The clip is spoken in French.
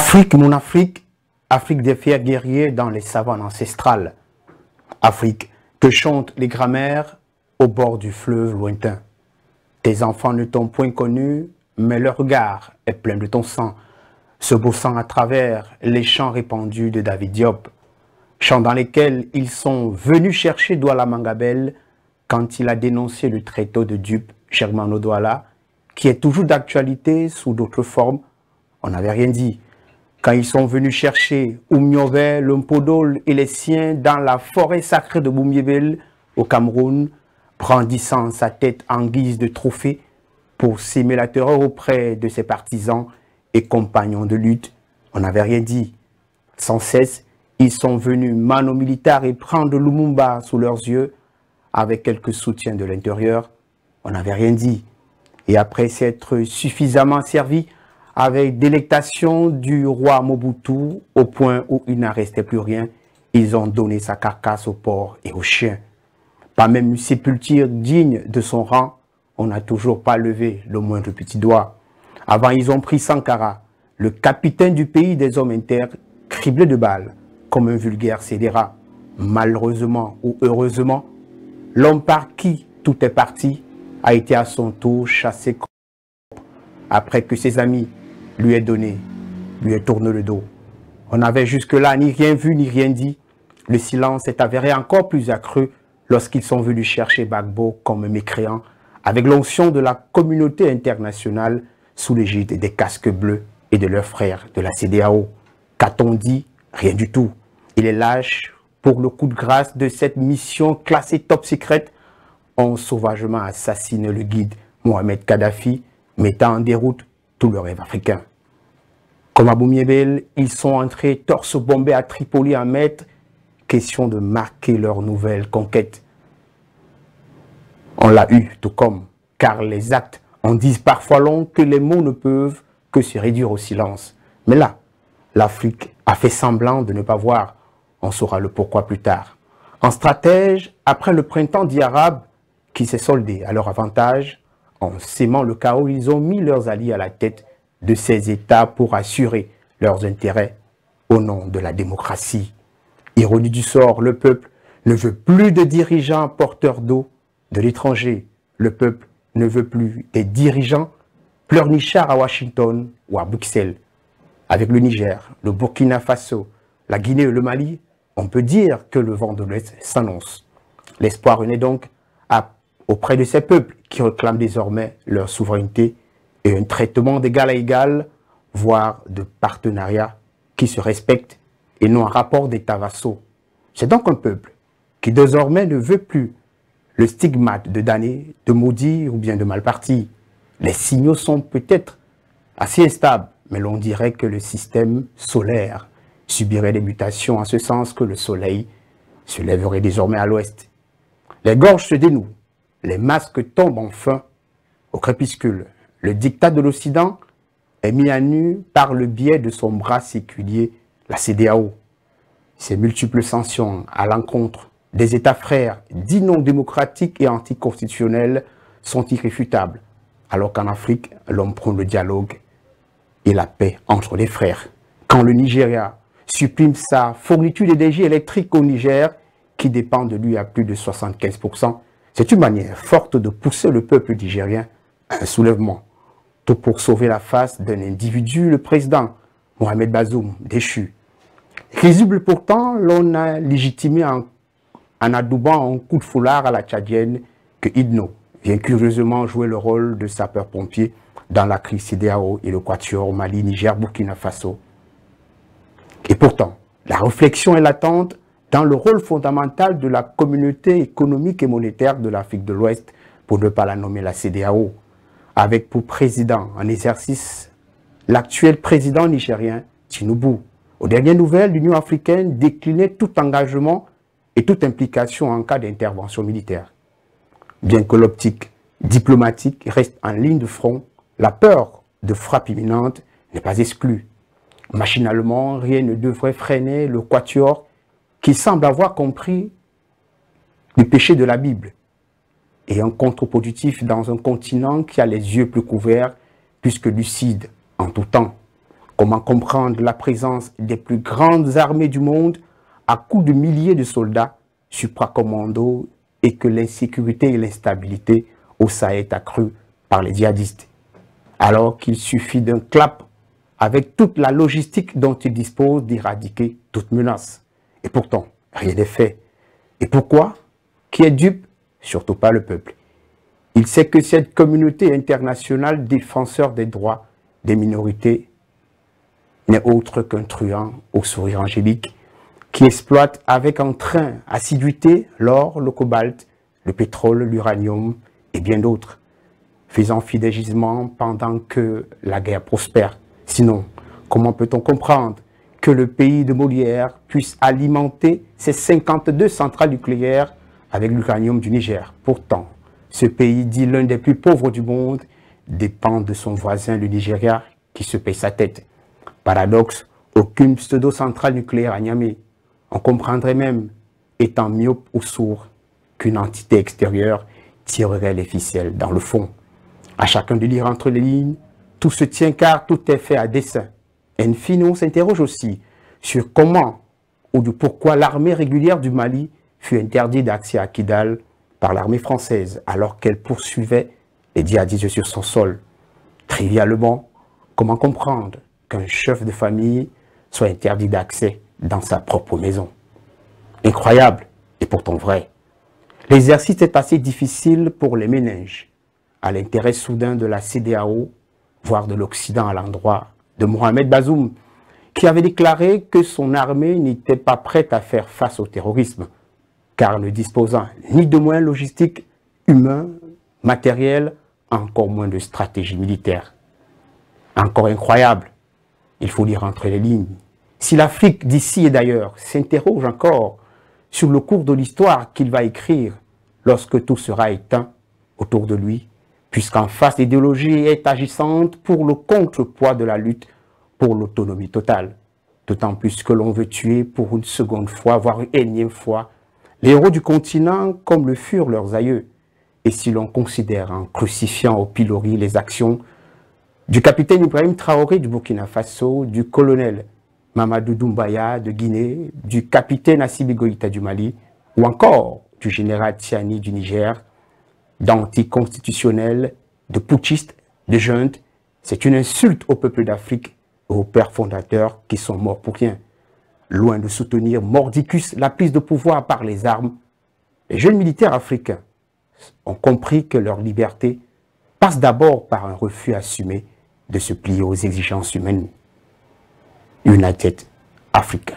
Afrique, mon Afrique, Afrique des fiers guerriers dans les savanes ancestrales. Afrique que chantent les grammaires au bord du fleuve lointain. Tes enfants ne t'ont point connu, mais leur regard est plein de ton sang, se bossant à travers les chants répandus de David Diop, chants dans lesquels ils sont venus chercher Douala Mangabel quand il a dénoncé le tréteau de dupe Germano Douala, qui est toujours d'actualité sous d'autres formes. On n'avait rien dit. Quand ils sont venus chercher Oumniové, Lumpodol et les siens dans la forêt sacrée de Boumiébel au Cameroun, brandissant sa tête en guise de trophée pour s'aimer la terreur auprès de ses partisans et compagnons de lutte, on n'avait rien dit. Sans cesse, ils sont venus mano militaire et prendre Lumumba sous leurs yeux avec quelques soutiens de l'intérieur, on n'avait rien dit. Et après s'être suffisamment servi avec délectation du roi Mobutu, au point où il n'en restait plus rien, ils ont donné sa carcasse aux porcs et aux chiens. Pas même une sépulture digne de son rang, on n'a toujours pas levé le moindre petit doigt. Avant, ils ont pris Sankara, le capitaine du pays des hommes inter, criblé de balles, comme un vulgaire scélérat. Malheureusement ou heureusement, l'homme par qui tout est parti a été à son tour chassé après que ses amis lui aient tourné le dos. On n'avait jusque-là ni rien vu ni rien dit. Le silence est avéré encore plus accru lorsqu'ils sont venus chercher Gbagbo comme mécréant avec l'onction de la communauté internationale sous l'égide des casques bleus et de leurs frères de la CEDEAO. Qu'a-t-on dit? Rien du tout. Il est lâche pour le coup de grâce de cette mission classée top secret. Ont sauvagement assassiné le guide Mohamed Kadhafi, mettant en déroute tout le rêve africain. Comme à Boumiébel, ils sont entrés torse bombé à Tripoli à Mètre, question de marquer leur nouvelle conquête. On l'a eu tout comme, car les actes en disent parfois long que les mots ne peuvent que se réduire au silence. Mais là, l'Afrique a fait semblant de ne pas voir, on saura le pourquoi plus tard. En stratège, après le printemps dit arabe, qui s'est soldé à leur avantage, en sémant le chaos, ils ont mis leurs alliés à la tête de ces États pour assurer leurs intérêts au nom de la démocratie. Ironie du sort, le peuple ne veut plus de dirigeants porteurs d'eau de l'étranger. Le peuple ne veut plus des dirigeants pleurnichards à Washington ou à Bruxelles. Avec le Niger, le Burkina Faso, la Guinée et le Mali, on peut dire que le vent de l'Ouest s'annonce. L'espoir renaît donc auprès de ces peuples qui réclament désormais leur souveraineté et un traitement d'égal à égal, voire de partenariat qui se respecte et non un rapport d'état vassaux. C'est donc un peuple qui désormais ne veut plus le stigmate de damner, de maudire ou bien de mal parti. Les signaux sont peut-être assez instables, mais l'on dirait que le système solaire subirait des mutations en ce sens que le soleil se lèverait désormais à l'ouest. Les gorges se dénouent. Les masques tombent enfin au crépuscule. Le diktat de l'Occident est mis à nu par le biais de son bras séculier, la CEDEAO. Ses multiples sanctions à l'encontre des États frères dits non démocratiques et anticonstitutionnels sont irréfutables, alors qu'en Afrique, l'homme prône le dialogue et la paix entre les frères. Quand le Nigeria supprime sa fourniture d'énergie électrique au Niger, qui dépend de lui à plus de 75%, c'est une manière forte de pousser le peuple nigérien à un soulèvement. Tout pour sauver la face d'un individu, le président Mohamed Bazoum, déchu. Risible pourtant, l'on a légitimé en adoubant un coup de foulard à la tchadienne que Idno vient curieusement jouer le rôle de sapeur-pompier dans la crise CEDEAO et le quatuor Mali, Niger, Burkina Faso. Et pourtant, la réflexion est latente dans le rôle fondamental de la communauté économique et monétaire de l'Afrique de l'Ouest, pour ne pas la nommer la CEDEAO, avec pour président en exercice l'actuel président nigérien Tinubu. Aux dernières nouvelles, l'Union africaine déclinait tout engagement et toute implication en cas d'intervention militaire. Bien que l'optique diplomatique reste en ligne de front, la peur de frappe imminente n'est pas exclue. Machinalement, rien ne devrait freiner le quatuor qui semble avoir compris le péché de la Bible et un contre-productif dans un continent qui a les yeux plus couverts plus que lucides en tout temps. Comment comprendre la présence des plus grandes armées du monde à coups de milliers de soldats supracommando et que l'insécurité et l'instabilité au Sahel est accrue par les djihadistes, alors qu'il suffit d'un clap avec toute la logistique dont ils disposent d'éradiquer toute menace. Et pourtant, rien n'est fait. Et pourquoi? Qui est dupe? Surtout pas le peuple. Il sait que cette communauté internationale défenseur des droits des minorités n'est autre qu'un truand au sourire angélique qui exploite avec entrain, assiduité, l'or, le cobalt, le pétrole, l'uranium et bien d'autres, faisant fi des gisements pendant que la guerre prospère. Sinon, comment peut-on comprendre que le pays de Molière puisse alimenter ses 52 centrales nucléaires avec l'uranium du Niger? Pourtant, ce pays, dit l'un des plus pauvres du monde, dépend de son voisin le Nigeria qui se paye sa tête. Paradoxe, aucune pseudo-centrale nucléaire à Niamey. On comprendrait même, étant myope ou sourd, qu'une entité extérieure tirerait les ficelles dans le fond. À chacun de lire entre les lignes, tout se tient car tout est fait à dessein. En fine, on s'interroge aussi sur comment ou de pourquoi l'armée régulière du Mali fut interdite d'accès à Kidal par l'armée française alors qu'elle poursuivait les djihadistes sur son sol. Trivialement, comment comprendre qu'un chef de famille soit interdit d'accès dans sa propre maison? Incroyable et pourtant vrai. L'exercice est assez difficile pour les méninges, à l'intérêt soudain de la CEDEAO, voire de l'Occident à l'endroit de Mohamed Bazoum, qui avait déclaré que son armée n'était pas prête à faire face au terrorisme, car ne disposant ni de moyens logistiques, humains, matériels, encore moins de stratégie militaire. Encore incroyable, il faut lire entre les lignes. Si l'Afrique d'ici et d'ailleurs s'interroge encore sur le cours de l'histoire qu'il va écrire lorsque tout sera éteint autour de lui, puisqu'en face l'idéologie est agissante pour le contrepoids de la lutte pour l'autonomie totale. D'autant plus que l'on veut tuer pour une seconde fois, voire une énième fois, les héros du continent comme le furent leurs aïeux. Et si l'on considère en crucifiant au pilori les actions du capitaine Ibrahim Traoré du Burkina Faso, du colonel Mamadou Doumbaya de Guinée, du capitaine Assimi Goïta du Mali, ou encore du général Tiani du Niger, d'anticonstitutionnels, de putschistes, de juntes, c'est une insulte au peuple d'Afrique et aux pères fondateurs qui sont morts pour rien. Loin de soutenir mordicus la prise de pouvoir par les armes, les jeunes militaires africains ont compris que leur liberté passe d'abord par un refus assumé de se plier aux exigences humaines. United Africa.